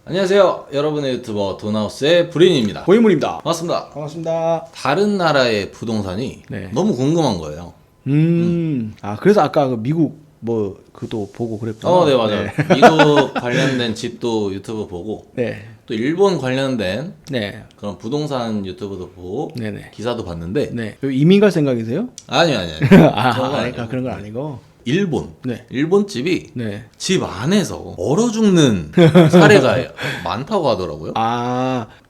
안녕하세요. 여러분의 유튜버 돈하우스의 브린입니다. 고인물입니다. 반갑습니다. 반갑습니다. 다른 나라의 부동산이 네. 너무 궁금한 거예요. 그래서 아까 그 미국 그도 보고 그랬구나. 네, 맞아요. 미국 관련된 집도 유튜브 보고, 네. 또 일본 관련된 네. 그런 부동산 유튜브도 보고, 네네. 기사도 봤는데, 네. 이민 갈 생각이세요? 아니요. 그건 아니고. 그런 건 아니고. 일본. 네. 일본 집이 네. 집 안에서 얼어 죽는 사례가 많다고 하더라고요.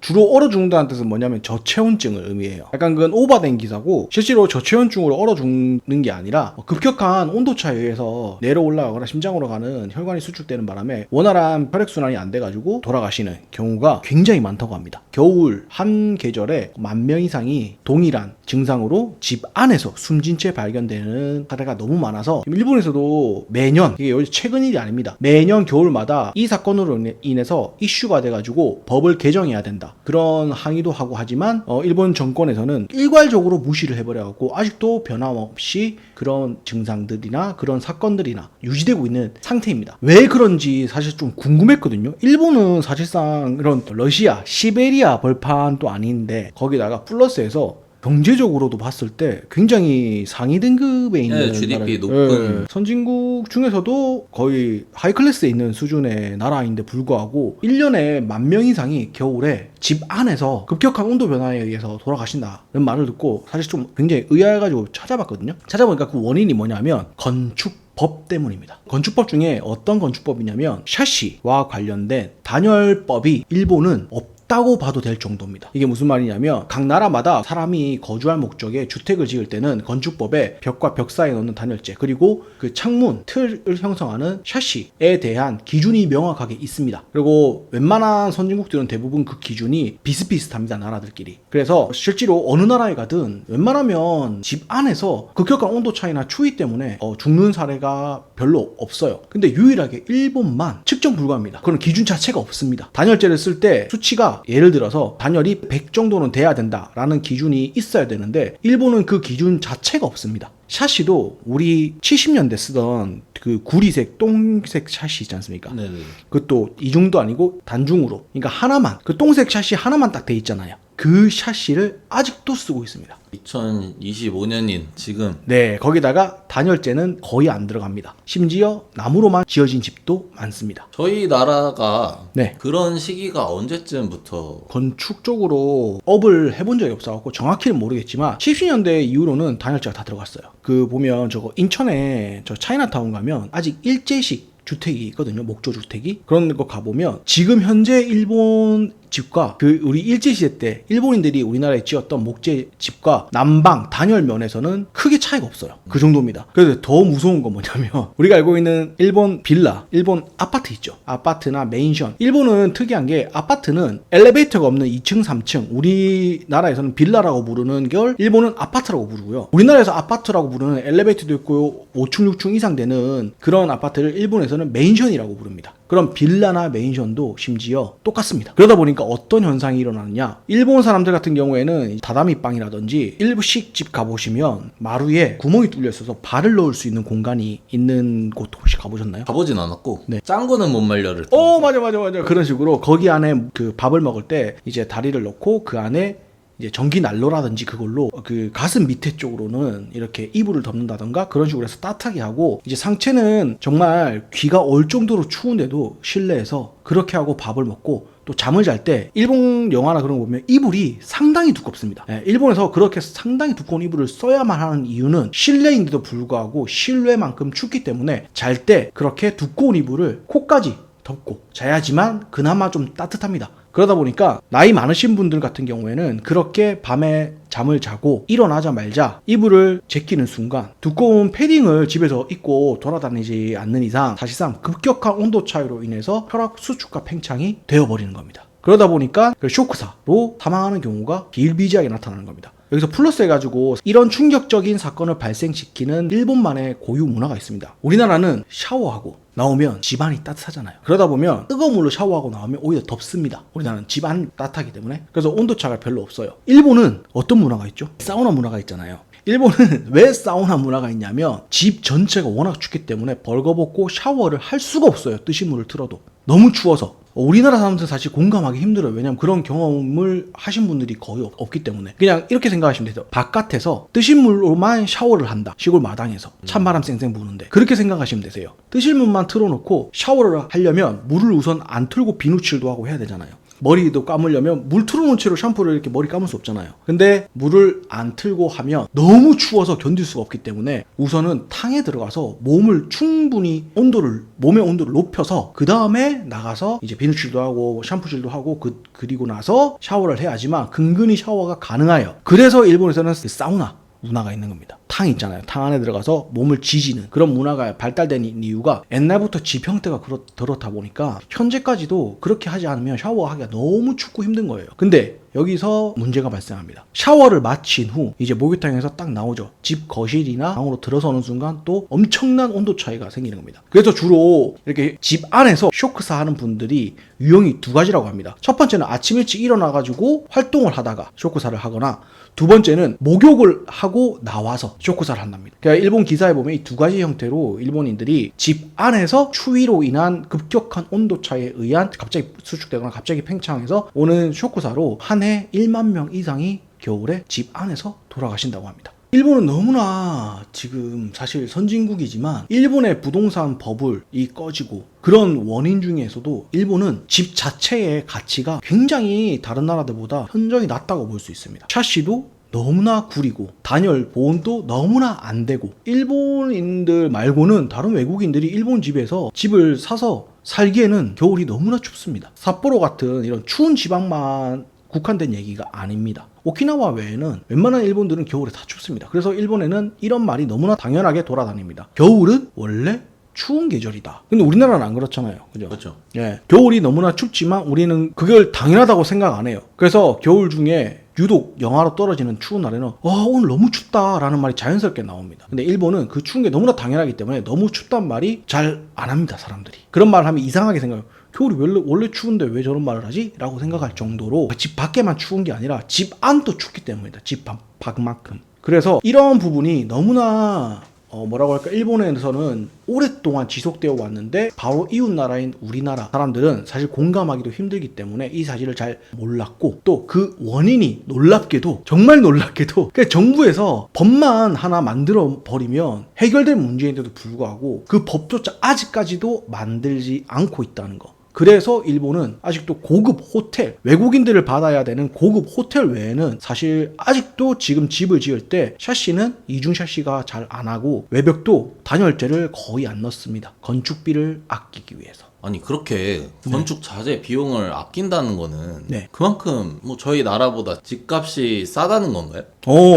주로 얼어 죽는다는 뜻은 뭐냐면 저체온증을 의미해요. 약간 그건 오바된 기사고, 실제로 저체온증으로 얼어 죽는 게 아니라 급격한 온도차에 의해서 내려 올라가거나 심장으로 가는 혈관이 수축되는 바람에 원활한 혈액순환이 안 돼가지고 돌아가시는 경우가 굉장히 많다고 합니다. 겨울 한 계절에 10,000명 이상이 동일한 증상으로 집 안에서 숨진 채 발견되는 사례가 너무 많아서 일본에서도 매년, 이게 최근 일이 아닙니다, 매년 겨울마다 이 사건으로 인해서 이슈가 돼가지고 법을 개정해야 된다, 그런 항의도 하고 하지만 일본 정권에서는 일괄적으로 무시를 해버려갖고 아직도 변함없이 그런 증상들이나 그런 사건들이나 유지되고 있는 상태입니다. 왜 그런지 사실 좀 궁금했거든요. 일본은 사실상 이런 러시아, 시베리아 벌판도 아닌데 거기다가 플러스해서 경제적으로도 봤을 때 굉장히 상위 등급에 있는 GDP 높은 선진국 중에서도 거의 하이클래스에 있는 수준의 나라인데 불구하고 1년에 10,000명 이상이 겨울에 집 안에서 급격한 온도 변화에 의해서 돌아가신다는 말을 듣고 사실 좀 굉장히 의아해가지고 찾아봤거든요. 찾아보니까 그 원인이 뭐냐면 건축법 때문입니다. 건축법 중에 어떤 건축법이냐면 샤시와 관련된 단열법이 일본은 없다고 봐도 될 정도입니다. 이게 무슨 말이냐면 각 나라마다 사람이 거주할 목적의 주택을 지을 때는 건축법에 벽과 벽 사이에 넣는 단열재, 그리고 그 창문, 틀을 형성하는 샤시에 대한 기준이 명확하게 있습니다. 그리고 웬만한 선진국들은 대부분 그 기준이 비슷비슷합니다, 나라들끼리. 그래서 실제로 어느 나라에 가든 웬만하면 집 안에서 급격한 온도 차이나 추위 때문에 죽는 사례가 별로 없어요. 근데 유일하게 일본만 측정 불가합니다. 그런 기준 자체가 없습니다. 단열재를 쓸 때 수치가 예를 들어서 단열이 100 정도는 돼야 된다라는 기준이 있어야 되는데 일본은 그 기준 자체가 없습니다. 샤시도 우리 70년대 쓰던 그 구리색 똥색 샤시 있지 않습니까? 네네. 그것도 이중도 아니고 단중으로, 그러니까 하나만, 그 똥색 샤시 하나만 딱 돼 있잖아요. 그 샤시를 아직도 쓰고 있습니다. 2025년인 지금. 네, 거기다가 단열재는 거의 안 들어갑니다. 심지어 나무로만 지어진 집도 많습니다. 저희 나라가 네. 그런 시기가 언제쯤부터 건축 쪽으로 업을 해본 적이 없어갖고 정확히는 모르겠지만 70년대 이후로는 단열재가 다 들어갔어요. 그 보면 저거 인천에 저 차이나타운 가면 아직 일제식 주택이 있거든요. 목조 주택이. 그런 거 가보면 지금 현재 일본 집과 그 우리 일제시대 때 일본인들이 우리나라에 지었던 목재 집과 난방 단열 면에서는 크게 차이가 없어요. 그 정도입니다. 그래서 더 무서운 건 뭐냐면 우리가 알고 있는 일본 빌라, 일본 아파트 있죠. 아파트나 맨션. 일본은 특이한 게 아파트는 엘리베이터가 없는 2층, 3층. 우리나라에서는 빌라라고 부르는 걸 일본은 아파트라고 부르고요. 우리나라에서 아파트라고 부르는 엘리베이터도 있고 5층, 6층 이상 되는 그런 아파트를 일본에서는 맨션이라고 부릅니다. 그럼 빌라나 맨션도 심지어 똑같습니다. 그러다 보니까 어떤 현상이 일어나느냐, 일본 사람들 같은 경우에는 다다미 방이라든지 일부씩 집 가보시면 마루에 구멍이 뚫려 있어서 발을 넣을 수 있는 공간이 있는 곳 혹시 가보셨나요? 가보진 않았고, 네. 짠 거는 못 말려를 맞아. 그런 식으로 거기 안에 그 밥을 먹을 때 이제 다리를 넣고 그 안에 이제 전기 난로라든지 그걸로 그 가슴 밑에 쪽으로는 이렇게 이불을 덮는다던가 그런 식으로 해서 따뜻하게 하고, 이제 상체는 정말 귀가 얼 정도로 추운데도 실내에서 그렇게 하고 밥을 먹고 또 잠을 잘 때 일본 영화나 그런 거 보면 이불이 상당히 두껍습니다. 일본에서 그렇게 상당히 두꺼운 이불을 써야만 하는 이유는 실내인데도 불구하고 실외만큼 춥기 때문에 잘 때 그렇게 두꺼운 이불을 코까지 덮고 자야지만 그나마 좀 따뜻합니다. 그러다 보니까 나이 많으신 분들 같은 경우에는 그렇게 밤에 잠을 자고 일어나자마자 이불을 제끼는 순간 두꺼운 패딩을 집에서 입고 돌아다니지 않는 이상 사실상 급격한 온도 차이로 인해서 혈압 수축과 팽창이 되어버리는 겁니다. 그러다 보니까 그 쇼크사로 사망하는 경우가 비일비재하게 나타나는 겁니다. 여기서 플러스 해가지고 이런 충격적인 사건을 발생시키는 일본만의 고유 문화가 있습니다. 우리나라는 샤워하고 나오면 집안이 따뜻하잖아요. 그러다 보면 뜨거운 물로 샤워하고 나오면 오히려 덥습니다. 우리나라는 집안이 따뜻하기 때문에. 그래서 온도차가 별로 없어요. 일본은 어떤 문화가 있죠? 사우나 문화가 있잖아요. 일본은 왜 사우나 문화가 있냐면 집 전체가 워낙 춥기 때문에 벌거벗고 샤워를 할 수가 없어요. 뜨신 물을 틀어도. 너무 추워서. 우리나라 사람들은 사실 공감하기 힘들어요. 왜냐면 그런 경험을 하신 분들이 거의 없기 때문에. 그냥 이렇게 생각하시면 돼요. 바깥에서 뜨신 물로만 샤워를 한다. 시골 마당에서 찬바람 쌩쌩 부는데 그렇게 생각하시면 되세요. 뜨실 물만 틀어놓고 샤워를 하려면 물을 우선 안 틀고 비누칠도 하고 해야 되잖아요. 머리도 감으려면 물 틀어놓은 채로 샴푸를 이렇게 머리 감을 수 없잖아요. 근데 물을 안 틀고 하면 너무 추워서 견딜 수가 없기 때문에 우선은 탕에 들어가서 몸을 충분히 몸의 온도를 높여서 그 다음에 나가서 이제 비누칠도 하고 샴푸질도 하고 그리고 나서 샤워를 해야지만 근근히 샤워가 가능해요. 그래서 일본에서는 사우나 문화가 있는 겁니다. 탕 있잖아요. 탕 안에 들어가서 몸을 지지는 그런 문화가 발달된 이유가 옛날부터 집 형태가 그렇다 보니까 현재까지도 그렇게 하지 않으면 샤워하기가 너무 춥고 힘든 거예요. 근데 여기서 문제가 발생합니다. 샤워를 마친 후 이제 목욕탕에서 딱 나오죠. 집 거실이나 방으로 들어서는 순간 또 엄청난 온도 차이가 생기는 겁니다. 그래서 주로 이렇게 집 안에서 쇼크사 하는 분들이 유형이 두 가지라고 합니다. 첫 번째는 아침 일찍 일어나가지고 활동을 하다가 쇼크사를 하거나 두 번째는 목욕을 하고 나와서 쇼크사를 한답니다. 그러니까 일본 기사에 보면 이 두 가지 형태로 일본인들이 집 안에서 추위로 인한 급격한 온도 차이에 의한 갑자기 수축되거나 갑자기 팽창해서 오는 쇼크사로 한 해 1만 명 이상이 겨울에 집 안에서 돌아가신다고 합니다. 일본은 너무나 지금 사실 선진국이지만 일본의 부동산 버블이 꺼지고 그런 원인 중에서도 일본은 집 자체의 가치가 굉장히 다른 나라들보다 현저히 낮다고 볼 수 있습니다. 샤시도 너무나 구리고 단열 보온도 너무나 안 되고 일본인들 말고는 다른 외국인들이 일본 집에서 집을 사서 살기에는 겨울이 너무나 춥습니다. 삿포로 같은 이런 추운 지방만 국한된 얘기가 아닙니다. 오키나와 외에는 웬만한 일본들은 겨울에 다 춥습니다. 그래서 일본에는 이런 말이 너무나 당연하게 돌아다닙니다. 겨울은 원래 추운 계절이다. 근데 우리나라는 안 그렇잖아요. 그죠? 그렇죠. 예. 겨울이 너무나 춥지만 우리는 그걸 당연하다고 생각 안 해요. 그래서 겨울 중에 유독 영하로 떨어지는 추운 날에는 오늘 너무 춥다라는 말이 자연스럽게 나옵니다. 근데 일본은 그 추운 게 너무나 당연하기 때문에 너무 춥단 말이 잘 안 합니다. 사람들이. 그런 말을 하면 이상하게 생각해요. 겨울이 원래 추운데 왜 저런 말을 하지? 라고 생각할 정도로 집 밖에만 추운 게 아니라 집 안도 춥기 때문이다. 집 밖만큼. 그래서 이런 부분이 너무나 뭐라고 할까, 일본에서는 오랫동안 지속되어 왔는데 바로 이웃 나라인 우리나라 사람들은 사실 공감하기도 힘들기 때문에 이 사실을 잘 몰랐고 또 그 원인이 놀랍게도 정말 놀랍게도 정부에서 법만 하나 만들어 버리면 해결될 문제인데도 불구하고 그 법조차 아직까지도 만들지 않고 있다는 거. 그래서 일본은 아직도 고급 호텔, 외국인들을 받아야 되는 고급 호텔 외에는 사실 아직도 지금 집을 지을 때 샤시는 이중 샤시가 잘 안 하고 외벽도 단열재를 거의 안 넣습니다. 건축비를 아끼기 위해서. 아니 그렇게 건축 자재 비용을 아낀다는 거는 네. 그만큼 뭐 저희 나라보다 집값이 싸다는 건가요?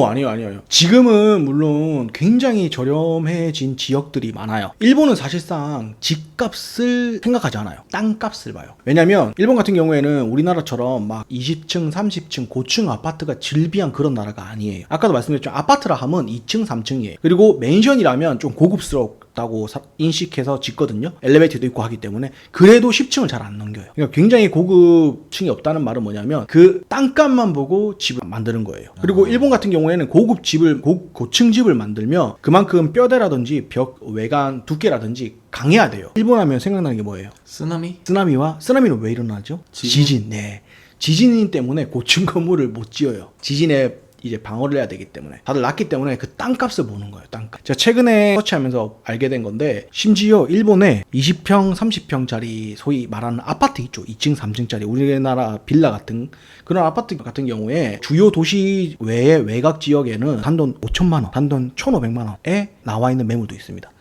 아니요. 지금은 물론 굉장히 저렴해진 지역들이 많아요. 일본은 사실상 집값을 생각하지 않아요. 땅값을 봐요. 왜냐면 일본 같은 경우에는 우리나라처럼 막 20층, 30층, 고층 아파트가 즐비한 그런 나라가 아니에요. 아까도 말씀드렸지만 아파트라 하면 2층, 3층이에요. 그리고 맨션이라면 좀 고급스럽다고 인식해서 짓거든요. 엘리베이터도 있고 하기 때문에. 그래도 10층을 잘 안 넘겨요. 그러니까 굉장히 고급층이 없다는 말은 뭐냐면 그 땅값만 보고 집을 만드는 거예요. 그리고 일본 같은 경우에는 고급 집을 고층 집을 만들면 그만큼 뼈대라든지 벽 외관 두께라든지 강해야 돼요. 일본 하면 생각나는 게 뭐예요? 쓰나미는 왜 일어나죠? 지진. 네. 지진 때문에 고층 건물을 못 지어요. 지진에 이제 방어를 해야 되기 때문에 다들 낮기 때문에 그 땅값을 보는 거예요. 땅값. 제가 최근에 서치하면서 알게 된 건데 심지어 일본에 20평, 30평짜리 소위 말하는 아파트 있죠. 2층, 3층짜리 우리나라 빌라 같은 그런 아파트 같은 경우에 주요 도시 외의 외곽 지역에는 단돈 5천만 원, 단돈 1,500만 원에 나와 있는 매물도 있습니다.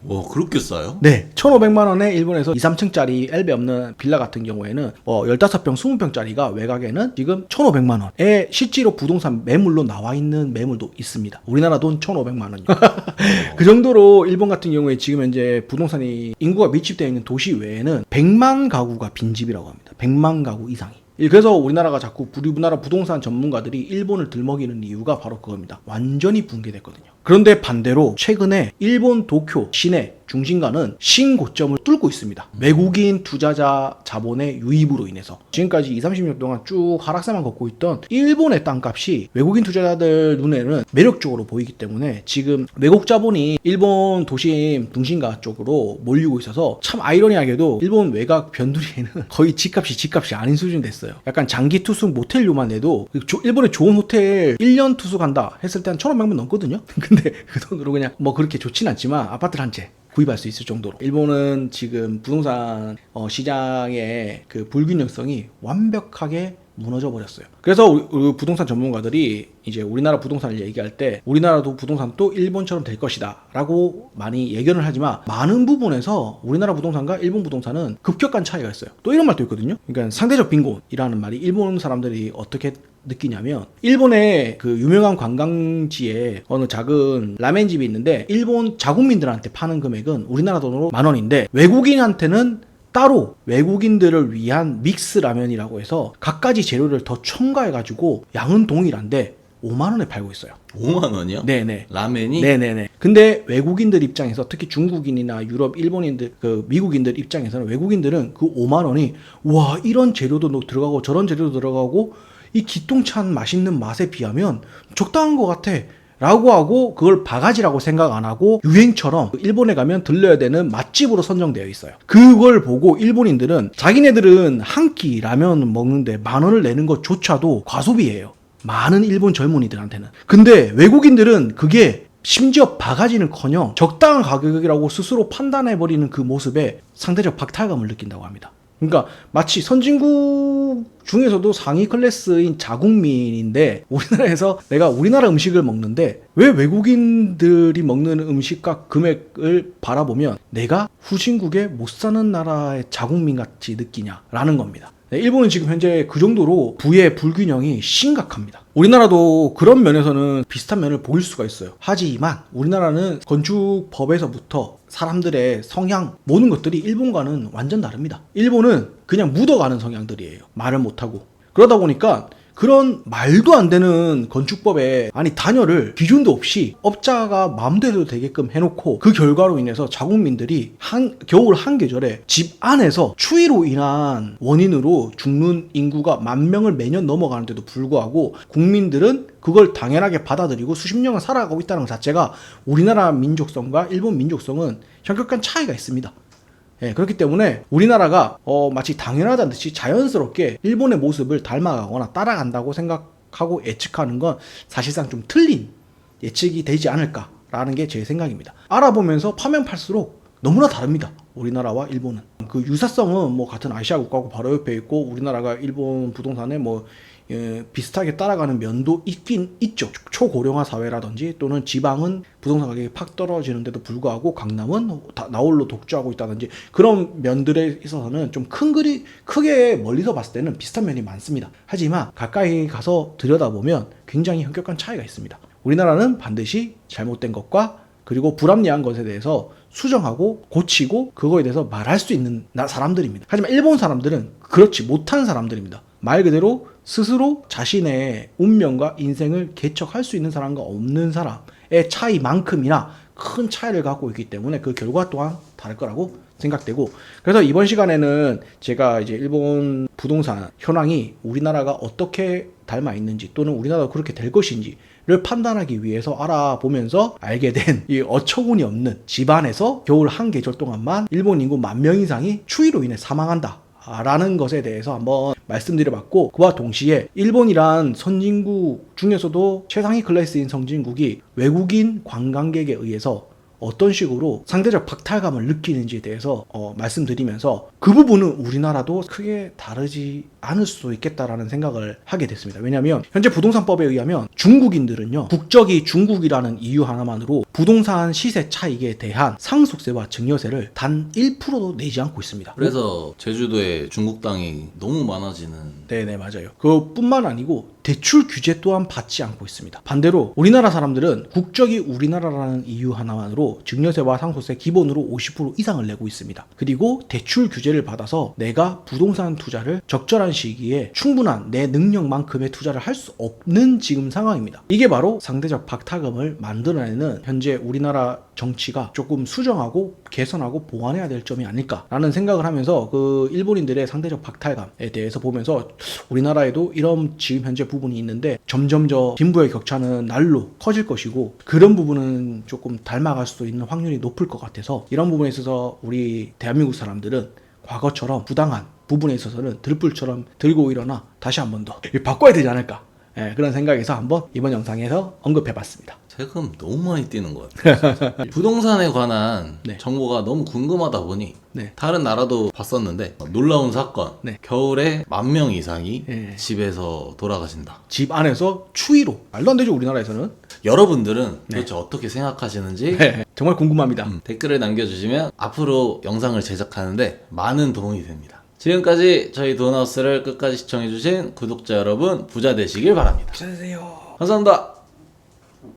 와 그렇게 싸요? 네. 1,500만 원에 일본에서 2, 3층짜리 엘베 없는 빌라 같은 경우에는 15평, 20평짜리가 외곽에는 지금 1,500만 원에 실제로 부동산 매물로 나와 있는 매물도 있습니다. 우리나라 돈 1,500만 원이요. 그 정도로 일본 같은 경우에 지금 현재 부동산이 인구가 밀집되어 있는 도시 외에는 100만 가구가 빈집이라고 합니다. 100만 가구 이상이. 그래서 우리나라가 자꾸 우리나라 부동산 전문가들이 일본을 들먹이는 이유가 바로 그겁니다. 완전히 붕괴됐거든요. 그런데 반대로 최근에 일본 도쿄 시내 중심가는 신고점을 뚫고 있습니다. 외국인 투자자 자본의 유입으로 인해서 지금까지 20, 30년 동안 쭉 하락세만 걷고 있던 일본의 땅값이 외국인 투자자들 눈에는 매력적으로 보이기 때문에 지금 외국 자본이 일본 도심 중심가 쪽으로 몰리고 있어서 참 아이러니하게도 일본 외곽 변두리에는 거의 집값이 아닌 수준이 됐어요. 약간 장기 투숙 모텔료만 내도 일본의 좋은 호텔 1년 투숙한다 했을 때 한 1,500만 넘거든요. 근데 그 돈으로 그냥 뭐 그렇게 좋진 않지만 아파트를 한 채 구입할 수 있을 정도로 일본은 지금 부동산 시장의 그 불균형성이 완벽하게 무너져 버렸어요. 그래서 우리 부동산 전문가들이 이제 우리나라 부동산을 얘기할 때 우리나라도 부동산도 일본처럼 될 것이다 라고 많이 예견을 하지만 많은 부분에서 우리나라 부동산과 일본 부동산은 급격한 차이가 있어요. 또 이런 말도 있거든요. 그러니까 상대적 빈곤이라는 말이 일본 사람들이 어떻게 느끼냐면 일본의 그 유명한 관광지에 어느 작은 라멘집이 있는데 일본 자국민들한테 파는 금액은 우리나라 돈으로 10,000원인데 외국인한테는 따로 외국인들을 위한 믹스 라면이라고 해서 갖가지 재료를 더 첨가해가지고 양은 동일한데 50,000원에 팔고 있어요. 5만 원이요? 네네. 라멘이? 네네네. 근데 외국인들 입장에서 특히 중국인이나 유럽, 일본인들, 그 미국인들 입장에서는 외국인들은 그 50,000원이 와 이런 재료도 들어가고 저런 재료도 들어가고 이 기똥찬 맛있는 맛에 비하면 적당한 것 같아 라고 하고 그걸 바가지라고 생각 안 하고 유행처럼 일본에 가면 들려야 되는 맛집으로 선정되어 있어요. 그걸 보고 일본인들은 자기네들은 한 끼 라면 먹는데 10,000원을 내는 것조차도 과소비예요. 많은 일본 젊은이들한테는. 근데 외국인들은 그게 심지어 바가지는커녕 적당한 가격이라고 스스로 판단해버리는 그 모습에 상대적 박탈감을 느낀다고 합니다. 그러니까 마치 선진국 중에서도 상위 클래스인 자국민인데 우리나라에서 내가 우리나라 음식을 먹는데 왜 외국인들이 먹는 음식과 금액을 바라보면 내가 후진국에 못 사는 나라의 자국민 같이 느끼냐라는 겁니다. 일본은 지금 현재 그 정도로 부의 불균형이 심각합니다. 우리나라도 그런 면에서는 비슷한 면을 보일 수가 있어요. 하지만 우리나라는 건축법에서부터 사람들의 성향 모든 것들이 일본과는 완전 다릅니다. 일본은 그냥 묻어가는 성향들이에요. 말을 못하고. 그러다 보니까 그런 말도 안 되는 건축법에 아니 단열을 기준도 없이 업자가 마음대로 되게끔 해놓고 그 결과로 인해서 자국민들이 겨울 한계절에 집 안에서 추위로 인한 원인으로 죽는 인구가 10,000명을 매년 넘어가는데도 불구하고 국민들은 그걸 당연하게 받아들이고 수십 년을 살아가고 있다는 것 자체가 우리나라 민족성과 일본 민족성은 현격한 차이가 있습니다. 예, 그렇기 때문에 우리나라가 마치 당연하다는 듯이 자연스럽게 일본의 모습을 닮아가거나 따라간다고 생각하고 예측하는 건 사실상 좀 틀린 예측이 되지 않을까라는 게 제 생각입니다. 알아보면서 파면 팔수록 너무나 다릅니다. 우리나라와 일본은. 그 유사성은 뭐 같은 아시아 국가고 바로 옆에 있고 우리나라가 일본 부동산에 뭐 비슷하게 따라가는 면도 있긴 있죠. 초고령화 사회라든지 또는 지방은 부동산 가격이 팍 떨어지는데도 불구하고 강남은 나홀로 독주하고 있다든지 그런 면들에 있어서는 좀 크게 멀리서 봤을 때는 비슷한 면이 많습니다. 하지만 가까이 가서 들여다보면 굉장히 현격한 차이가 있습니다. 우리나라는 반드시 잘못된 것과 그리고 불합리한 것에 대해서 수정하고 고치고 그거에 대해서 말할 수 있는 사람들입니다. 하지만 일본 사람들은 그렇지 못한 사람들입니다. 말 그대로 스스로 자신의 운명과 인생을 개척할 수 있는 사람과 없는 사람의 차이만큼이나 큰 차이를 갖고 있기 때문에 그 결과 또한 다를 거라고 생각되고 그래서 이번 시간에는 제가 이제 일본 부동산 현황이 우리나라가 어떻게 닮아 있는지 또는 우리나라가 그렇게 될 것인지를 판단하기 위해서 알아보면서 알게 된 이 어처구니 없는 집안에서 겨울 한 계절 동안만 일본 인구 10,000명 이상이 추위로 인해 사망한다 라는 것에 대해서 한번 말씀드려봤고 그와 동시에 일본이란 선진국 중에서도 최상위 클래스인 선진국이 외국인 관광객에 의해서 어떤 식으로 상대적 박탈감을 느끼는지에 대해서 말씀드리면서 그 부분은 우리나라도 크게 다르지 않을 수도 있겠다라는 생각을 하게 됐습니다. 왜냐하면 현재 부동산법에 의하면 중국인들은요 국적이 중국이라는 이유 하나만으로 부동산 시세 차익에 대한 상속세와 증여세를 단 1%도 내지 않고 있습니다. 그래서 제주도에 중국 땅이 너무 많아지는. 네네 맞아요. 그뿐만 아니고 대출 규제 또한 받지 않고 있습니다. 반대로 우리나라 사람들은 국적이 우리나라라는 이유 하나만으로 증여세와 상속세 기본으로 50% 이상을 내고 있습니다. 그리고 대출 규제를 받아서 내가 부동산 투자를 적절한 시기에 충분한 내 능력만큼의 투자를 할 수 없는 지금 상황입니다. 이게 바로 상대적 박탈감을 만들어내는 현재 우리나라 정치가 조금 수정하고 개선하고 보완해야 될 점이 아닐까라는 생각을 하면서 그 일본인들의 상대적 박탈감에 대해서 보면서 우리나라에도 이런 지금 현재 부분이 있는데 점점 빈부의 격차는 날로 커질 것이고 그런 부분은 조금 닮아갈 수도 있는 확률이 높을 것 같아서 이런 부분에 있어서 우리 대한민국 사람들은 과거처럼 부당한 부분에 있어서는 들불처럼 들고 일어나 다시 한 번 더 바꿔야 되지 않을까, 그런 생각에서 한번 이번 영상에서 언급해봤습니다. 세금 너무 많이 뛰는 것 같아요. 부동산에 관한 네. 정보가 너무 궁금하다 보니 네. 다른 나라도 봤었는데 놀라운 사건. 네. 겨울에 10,000명 이상이 네. 집에서 돌아가신다. 집 안에서 추위로 말도 안 되죠 우리나라에서는. 여러분들은 도대체 어떻게 생각하시는지 정말 궁금합니다. 댓글을 남겨주시면 앞으로 영상을 제작하는데 많은 도움이 됩니다. 지금까지 저희 돈하우스를 끝까지 시청해주신 구독자 여러분 부자 되시길 바랍니다. 잘하세요. 감사합니다.